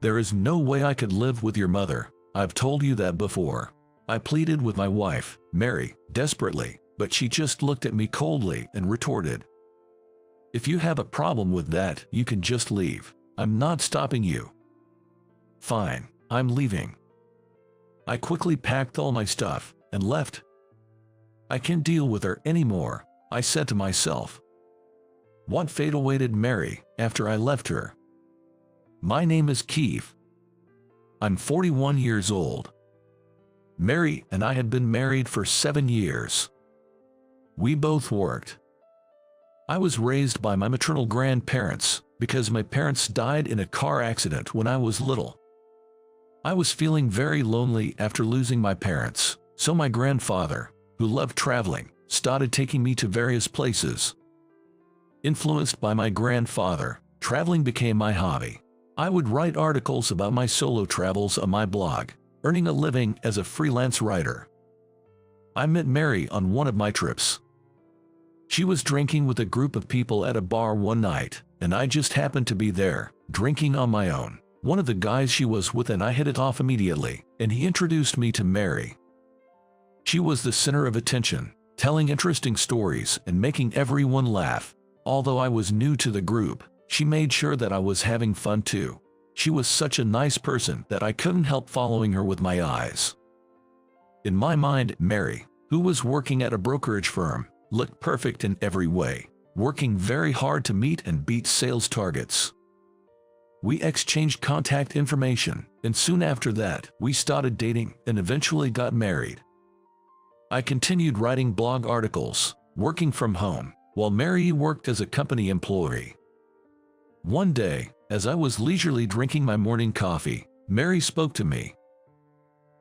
There is no way I could live with your mother. I've told you that before. I pleaded with my wife, Mary, desperately, but she just looked at me coldly and retorted, "If you have a problem with that, you can just leave. I'm not stopping you." "Fine, I'm leaving." I quickly packed all my stuff and left. I can't deal with her anymore, I said to myself. What fate awaited Mary after I left her? My name is Keith. I'm 41 years old. Mary and I had been married for 7 years. We both worked. I was raised by my maternal grandparents because my parents died in a car accident when I was little. I was feeling very lonely after losing my parents, so my grandfather, who loved traveling, started taking me to various places. Influenced by my grandfather, traveling became my hobby. I would write articles about my solo travels on my blog, earning a living as a freelance writer. I met Mary on one of my trips. She was drinking with a group of people at a bar one night, and I just happened to be there, drinking on my own. One of the guys she was with and I hit it off immediately, and he introduced me to Mary. She was the center of attention, telling interesting stories and making everyone laugh. Although I was new to the group, she made sure that I was having fun too. She was such a nice person that I couldn't help following her with my eyes. In my mind, Mary, who was working at a brokerage firm, looked perfect in every way, working very hard to meet and beat sales targets. We exchanged contact information, and soon after that, we started dating and eventually got married. I continued writing blog articles, working from home, while Mary worked as a company employee. One day, as I was leisurely drinking my morning coffee, Mary spoke to me.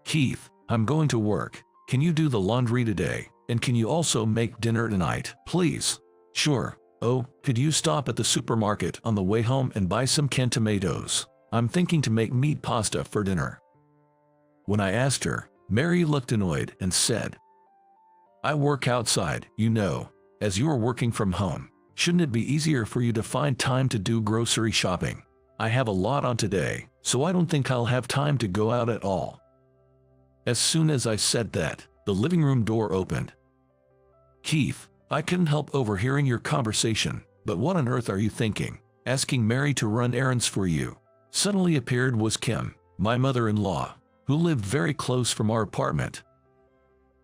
"Keith, I'm going to work. Can you do the laundry today? And can you also make dinner tonight, please?" "Sure." "Oh, could you stop at the supermarket on the way home and buy some canned tomatoes? I'm thinking to make meat pasta for dinner." When I asked her, Mary looked annoyed and said, "I work outside, you know. As you are working from home, shouldn't it be easier for you to find time to do grocery shopping? I have a lot on today, so I don't think I'll have time to go out at all." As soon as I said that, the living room door opened. "Keith, I couldn't help overhearing your conversation, but what on earth are you thinking? Asking Mary to run errands for you?" Suddenly appeared was Kim, my mother-in-law, who lived very close from our apartment.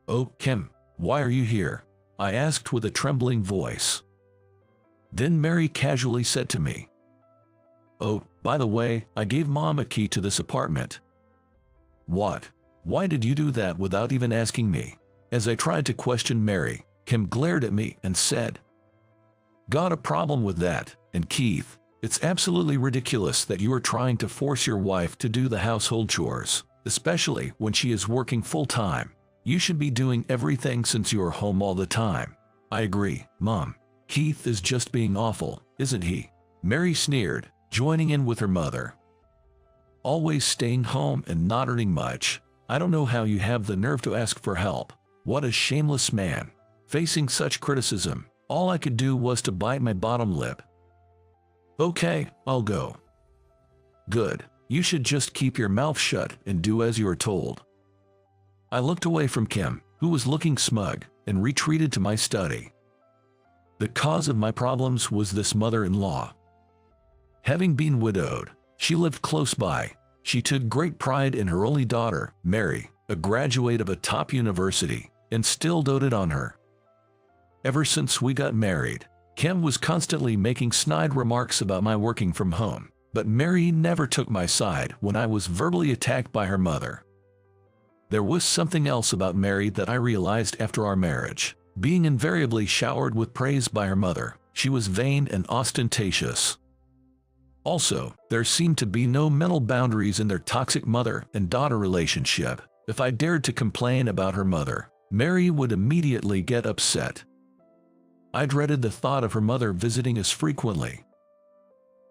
"Oh, Kim, why are you here?" I asked with a trembling voice. Then Mary casually said to me, "Oh, by the way, I gave Mom a key to this apartment." "What? Why did you do that without even asking me?" As I tried to question Mary, Kim glared at me and said, "Got a problem with that, and Keith, it's absolutely ridiculous that you are trying to force your wife to do the household chores, especially when she is working full-time. You should be doing everything since you are home all the time." "I agree, Mom. Keith is just being awful, isn't he?" Mary sneered, joining in with her mother. "Always staying home and not earning much. I don't know how you have the nerve to ask for help. What a shameless man." Facing such criticism, all I could do was to bite my bottom lip. "Okay, I'll go." "Good. You should just keep your mouth shut and do as you are told." I looked away from Kim, who was looking smug, and retreated to my study. The cause of my problems was this mother-in-law. Having been widowed, she lived close by. She took great pride in her only daughter, Mary, a graduate of a top university, and still doted on her. Ever since we got married, Kim was constantly making snide remarks about my working from home, but Mary never took my side when I was verbally attacked by her mother. There was something else about Mary that I realized after our marriage. Being invariably showered with praise by her mother, she was vain and ostentatious. Also, there seemed to be no mental boundaries in their toxic mother and daughter relationship. If I dared to complain about her mother, Mary would immediately get upset. I dreaded the thought of her mother visiting us frequently.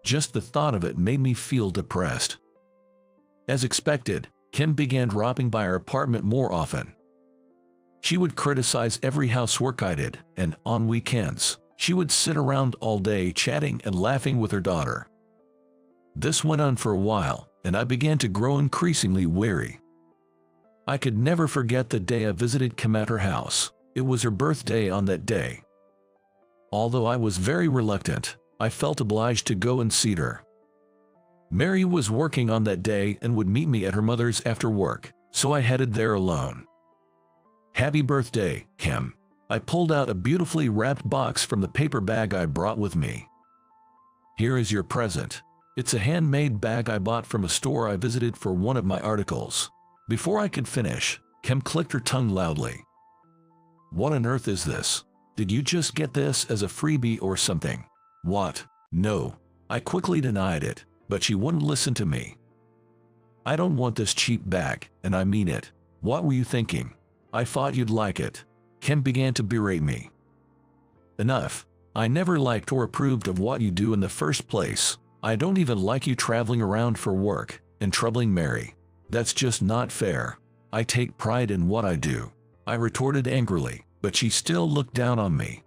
Just the thought of it made me feel depressed. As expected, Kim began dropping by our apartment more often. She would criticize every housework I did, and on weekends, she would sit around all day chatting and laughing with her daughter. This went on for a while, and I began to grow increasingly weary. I could never forget the day I visited Kim at her house. It was her birthday on that day. Although I was very reluctant, I felt obliged to go and see her. Mary was working on that day and would meet me at her mother's after work, so I headed there alone. "Happy birthday, Kim." I pulled out a beautifully wrapped box from the paper bag I brought with me. "Here is your present. It's a handmade bag I bought from a store I visited for one of my articles." Before I could finish, Kim clicked her tongue loudly. "What on earth is this? Did you just get this as a freebie or something?" "What? No." I quickly denied it, but she wouldn't listen to me. "I don't want this cheap bag, and I mean it. What were you thinking? I thought you'd like it." Kim began to berate me. "Enough. I never liked or approved of what you do in the first place. I don't even like you traveling around for work and troubling Mary. That's just not fair. I take pride in what I do," I retorted angrily, but she still looked down on me.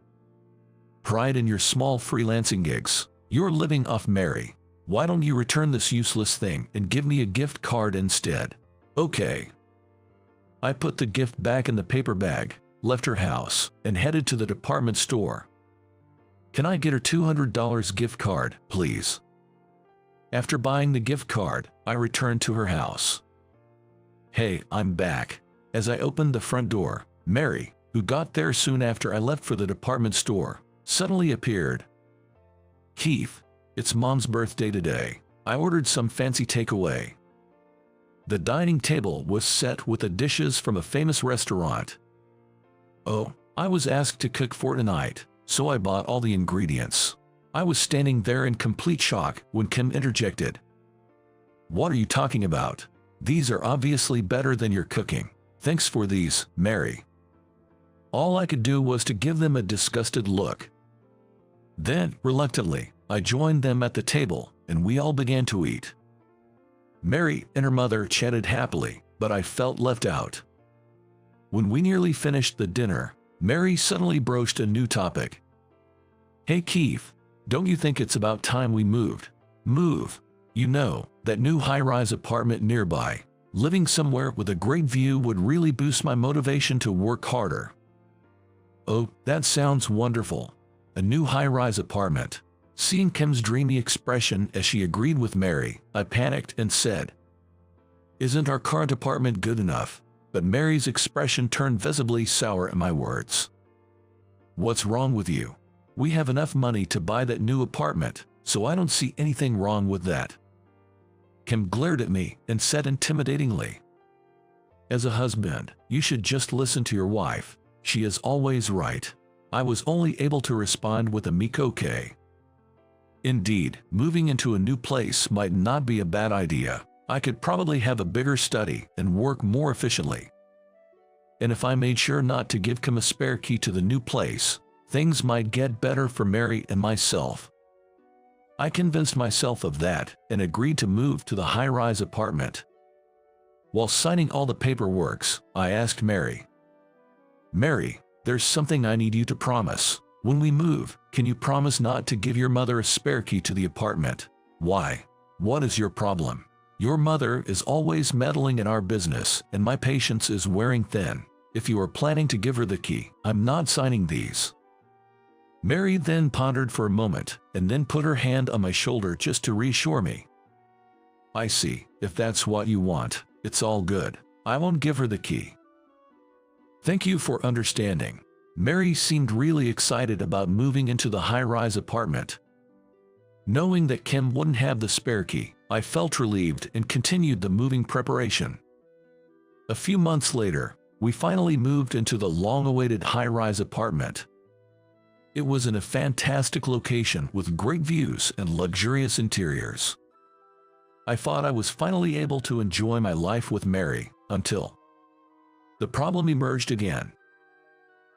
"Pride in your small freelancing gigs? You're living off Mary. Why don't you return this useless thing and give me a gift card instead?" "Okay." I put the gift back in the paper bag, left her house, and headed to the department store. "Can I get her $200 gift card, please?" After buying the gift card, I returned to her house. "Hey, I'm back." As I opened the front door, Mary, who got there soon after I left for the department store, suddenly appeared. "Keith, it's Mom's birthday today. I ordered some fancy takeaway." The dining table was set with the dishes from a famous restaurant. "Oh, I was asked to cook for tonight, so I bought all the ingredients." I was standing there in complete shock when Kim interjected. "What are you talking about? These are obviously better than your cooking. Thanks for these, Mary." All I could do was to give them a disgusted look. Then, reluctantly, I joined them at the table, and we all began to eat. Mary and her mother chatted happily, but I felt left out. When we nearly finished the dinner, Mary suddenly broached a new topic. "Hey Keith, don't you think it's about time we moved?" "Move? You know, that new high-rise apartment nearby. Living somewhere with a great view would really boost my motivation to work harder." "Oh, that sounds wonderful. A new high-rise apartment." Seeing Kim's dreamy expression as she agreed with Mary, I panicked and said, "Isn't our current apartment good enough?" But Mary's expression turned visibly sour at my words. "What's wrong with you? We have enough money to buy that new apartment, so I don't see anything wrong with that." Kim glared at me and said intimidatingly, "As a husband, you should just listen to your wife. She is always right." I was only able to respond with a meek okay. Indeed, moving into a new place might not be a bad idea. I could probably have a bigger study and work more efficiently. And if I made sure not to give Kim a spare key to the new place, things might get better for Mary and myself. I convinced myself of that and agreed to move to the high-rise apartment. While signing all the paperwork, I asked Mary, "Mary, there's something I need you to promise. When we move, can you promise not to give your mother a spare key to the apartment?" "Why? What is your problem? Your mother is always meddling in our business, and my patience is wearing thin. If you are planning to give her the key, I'm not signing these." Mary then pondered for a moment, and then put her hand on my shoulder just to reassure me. "I see. If that's what you want, it's all good. I won't give her the key." "Thank you for understanding." Mary seemed really excited about moving into the high-rise apartment. Knowing that Kim wouldn't have the spare key, I felt relieved and continued the moving preparation. A few months later, we finally moved into the long-awaited high-rise apartment. It was in a fantastic location with great views and luxurious interiors. I thought I was finally able to enjoy my life with Mary, until the problem emerged again.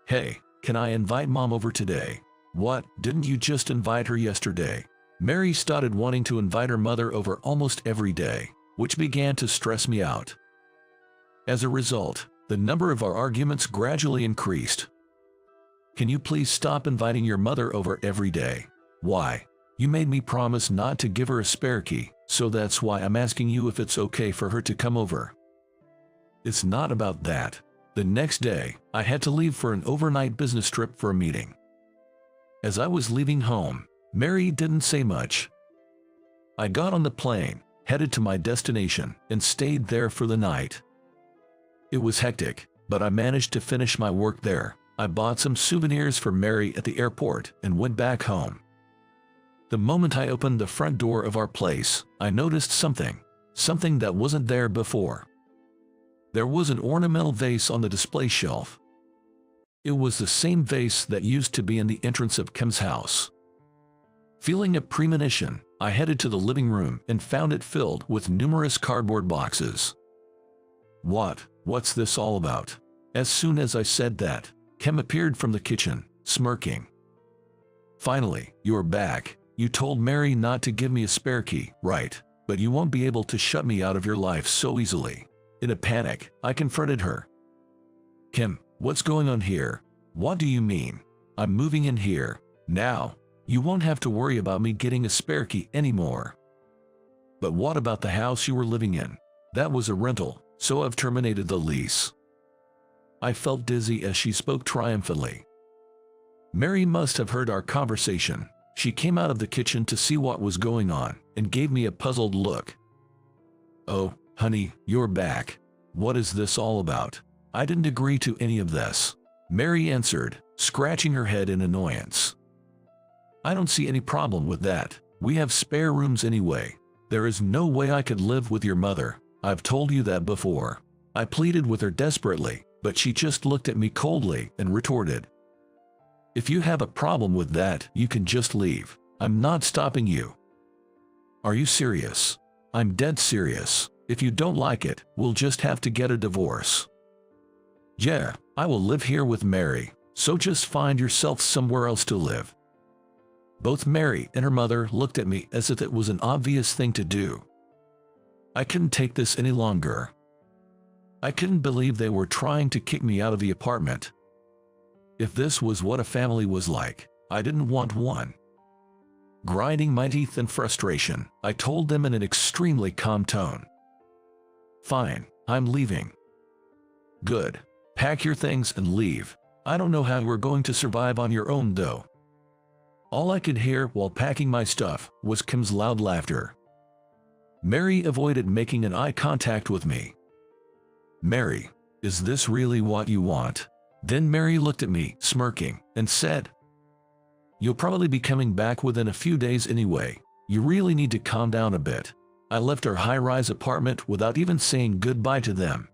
"Hey, can I invite Mom over today?" "What, didn't you just invite her yesterday?" Mary started wanting to invite her mother over almost every day, which began to stress me out. As a result, the number of our arguments gradually increased. "Can you please stop inviting your mother over every day?" "Why? You made me promise not to give her a spare key, so that's why I'm asking you if it's okay for her to come over. It's not about that. The next day, I had to leave for an overnight business trip for a meeting. As I was leaving home, Mary didn't say much. I got on the plane, headed to my destination, and stayed there for the night. It was hectic, but I managed to finish my work there. I bought some souvenirs for Mary at the airport and went back home. The moment I opened the front door of our place, I noticed something that wasn't there before. There was an ornamental vase on the display shelf. It was the same vase that used to be in the entrance of Kim's house. Feeling a premonition, I headed to the living room and found it filled with numerous cardboard boxes. What's this all about? As soon as I said that, Kim appeared from the kitchen, smirking. Finally, you're back. You told Mary not to give me a spare key, right? But you won't be able to shut me out of your life so easily. In a panic, I confronted her. Kim, what's going on here? What do you mean? I'm moving in here. Now, you won't have to worry about me getting a spare key anymore. But what about the house you were living in? That was a rental, so I've terminated the lease. I felt dizzy as she spoke triumphantly. Mary must have heard our conversation. She came out of the kitchen to see what was going on and gave me a puzzled look. Oh, honey, you're back. What is this all about? I didn't agree to any of this, Mary answered, scratching her head in annoyance. I don't see any problem with that. We have spare rooms anyway. There is no way I could live with your mother. I've told you that before. I pleaded with her desperately, but she just looked at me coldly and retorted, if you have a problem with that, you can just leave. I'm not stopping you. Are you serious? I'm dead serious. If you don't like it, we'll just have to get a divorce. Yeah, I will live here with Mary, so just find yourself somewhere else to live. Both Mary and her mother looked at me as if it was an obvious thing to do. I couldn't take this any longer. I couldn't believe they were trying to kick me out of the apartment. If this was what a family was like, I didn't want one. Grinding my teeth in frustration, I told them in an extremely calm tone. Fine, I'm leaving. Good. Pack your things and leave. I don't know how we're going to survive on your own though. All I could hear while packing my stuff was Kim's loud laughter. Mary avoided making an eye contact with me. Mary, is this really what you want? Then Mary looked at me, smirking, and said, you'll probably be coming back within a few days anyway. You really need to calm down a bit. I left our high-rise apartment without even saying goodbye to them.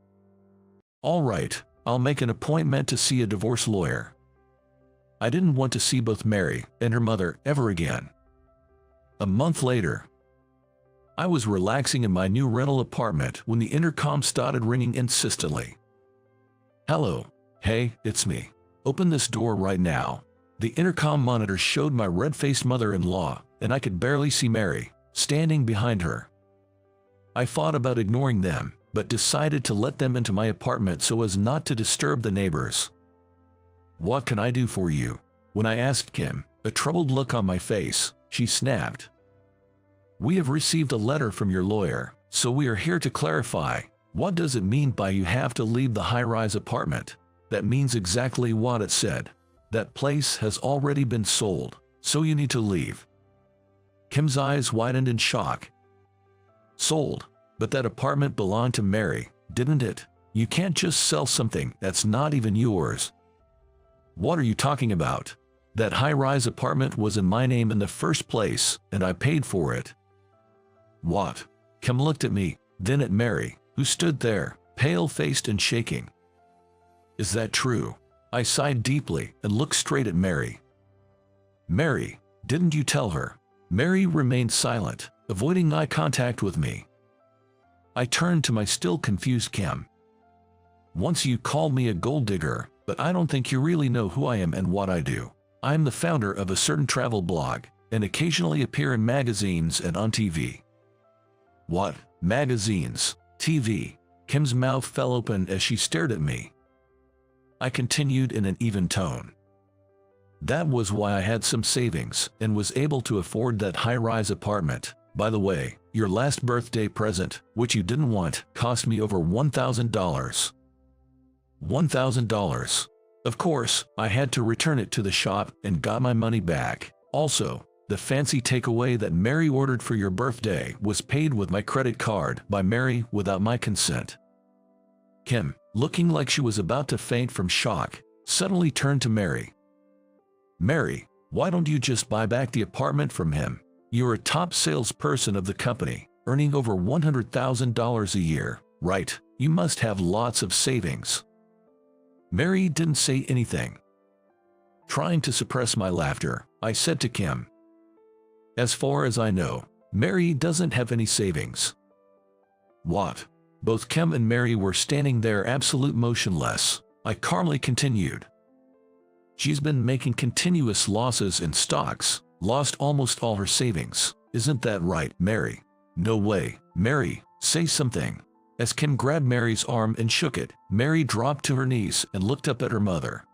All right, I'll make an appointment to see a divorce lawyer. I didn't want to see both Mary and her mother ever again. A month later, I was relaxing in my new rental apartment when the intercom started ringing insistently. Hello. Hey, it's me. Open this door right now. The intercom monitor showed my red-faced mother-in-law, and I could barely see Mary, standing behind her. I thought about ignoring them, but decided to let them into my apartment so as not to disturb the neighbors. What can I do for you? When I asked Kim, a troubled look on my face, she snapped. We have received a letter from your lawyer, so we are here to clarify. What does it mean by you have to leave the high-rise apartment? That means exactly what it said. That place has already been sold, so you need to leave. Kim's eyes widened in shock. Sold? But that apartment belonged to Mary, didn't it? You can't just sell something that's not even yours. What are you talking about? That high-rise apartment was in my name in the first place, and I paid for it. What? Kim looked at me, then at Mary, who stood there, pale-faced and shaking. Is that true? I sighed deeply and looked straight at Mary. Mary, didn't you tell her? Mary remained silent, avoiding eye contact with me. I turned to my still confused Kim. Once you called me a gold digger, but I don't think you really know who I am and what I do. I'm the founder of a certain travel blog, and occasionally appear in magazines and on TV. What? Magazines? TV? Kim's mouth fell open as she stared at me. I continued in an even tone. That was why I had some savings and was able to afford that high-rise apartment. By the way, your last birthday present, which you didn't want, cost me over $1,000. $1,000. Of course, I had to return it to the shop and got my money back. Also, the fancy takeaway that Mary ordered for your birthday was paid with my credit card by Mary without my consent. Kim, looking like she was about to faint from shock, suddenly turned to Mary. Mary, why don't you just buy back the apartment from him? You're a top salesperson of the company, earning over $100,000 a year, right? You must have lots of savings. Mary didn't say anything. Trying to suppress my laughter, I said to Kim, as far as I know, Mary doesn't have any savings. What? Both Kim and Mary were standing there absolute motionless. I calmly continued. She's been making continuous losses in stocks, lost almost all her savings. Isn't that right, Mary? No way. Mary, say something. As Kim grabbed Mary's arm and shook it, Mary dropped to her knees and looked up at her mother.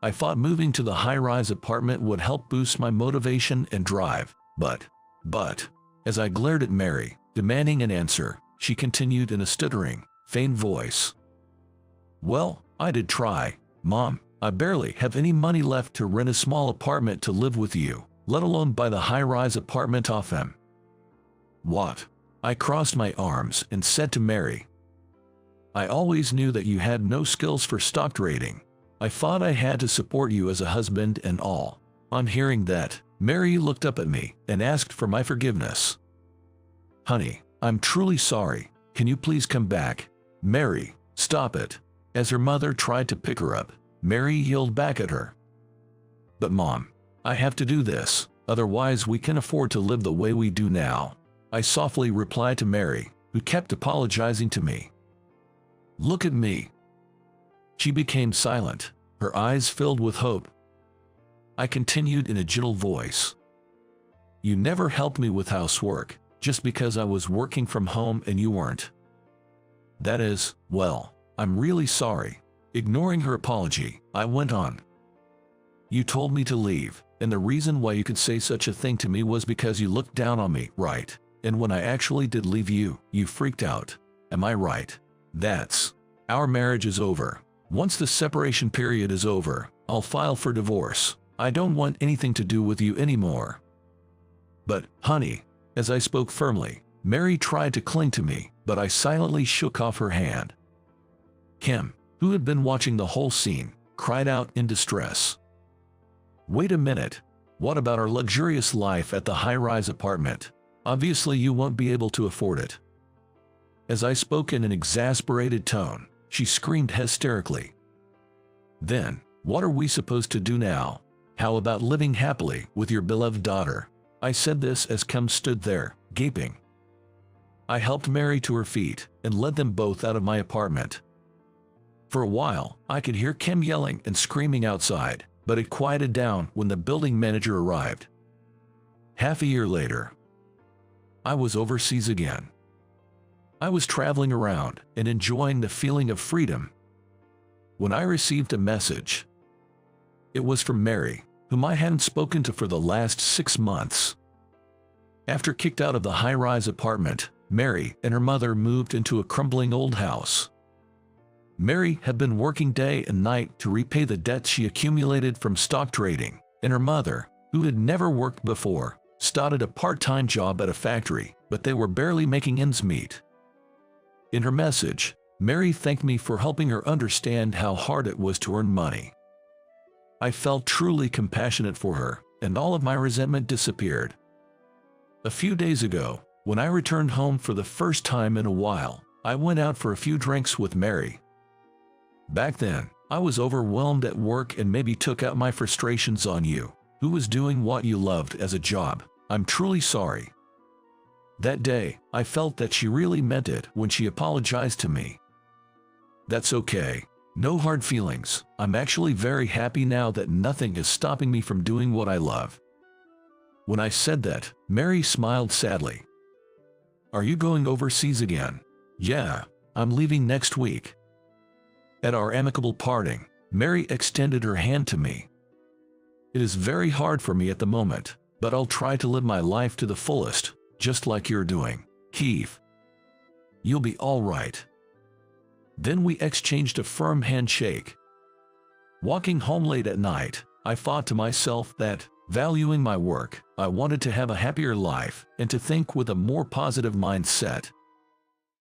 I thought moving to the high-rise apartment would help boost my motivation and drive, but, as I glared at Mary, demanding an answer, she continued in a stuttering, faint voice. Well, I did try, Mom. I barely have any money left to rent a small apartment to live with you, let alone buy the high-rise apartment off him. What? I crossed my arms and said to Mary, I always knew that you had no skills for stock trading. I thought I had to support you as a husband and all. On hearing that, Mary looked up at me and asked for my forgiveness. Honey, I'm truly sorry. Can you please come back? Mary, stop it. As her mother tried to pick her up, Mary yelled back at her. But Mom, I have to do this, otherwise we can't afford to live the way we do now. I softly replied to Mary, who kept apologizing to me. Look at me. She became silent, her eyes filled with hope. I continued in a gentle voice. You never helped me with housework, just because I was working from home and you weren't. That is, well, I'm really sorry. Ignoring her apology, I went on. You told me to leave, and the reason why you could say such a thing to me was because you looked down on me, right? And when I actually did leave you, you freaked out. Am I right? Our marriage is over. Once the separation period is over, I'll file for divorce. I don't want anything to do with you anymore. But, honey, as I spoke firmly, Mary tried to cling to me, but I silently shook off her hand. Kim, who had been watching the whole scene, cried out in distress. Wait a minute. What about our luxurious life at the high-rise apartment? Obviously you won't be able to afford it. As I spoke in an exasperated tone, she screamed hysterically. Then, what are we supposed to do now? How about living happily with your beloved daughter? I said this as Kim stood there, gaping. I helped Mary to her feet and led them both out of my apartment. For a while, I could hear Kim yelling and screaming outside, but it quieted down when the building manager arrived. Half a year later, I was overseas again. I was traveling around and enjoying the feeling of freedom when I received a message. It was from Mary, whom I hadn't spoken to for the last 6 months. After kicked out of the high-rise apartment, Mary and her mother moved into a crumbling old house. Mary had been working day and night to repay the debt she accumulated from stock trading, and her mother, who had never worked before, started a part-time job at a factory, but they were barely making ends meet. In her message, Mary thanked me for helping her understand how hard it was to earn money. I felt truly compassionate for her, and all of my resentment disappeared. A few days ago, when I returned home for the first time in a while, I went out for a few drinks with Mary. Back then, I was overwhelmed at work and maybe took out my frustrations on you, who was doing what you loved as a job. I'm truly sorry. That day, I felt that she really meant it when she apologized to me. That's okay. No hard feelings. I'm actually very happy now that nothing is stopping me from doing what I love. When I said that, Mary smiled sadly. Are you going overseas again? Yeah, I'm leaving next week. At our amicable parting, Mary extended her hand to me. It is very hard for me at the moment, but I'll try to live my life to the fullest. just like you're doing, Keith. You'll be all right." Then we exchanged a firm handshake. Walking home late at night, I thought to myself that, valuing my work, I wanted to have a happier life and to think with a more positive mindset.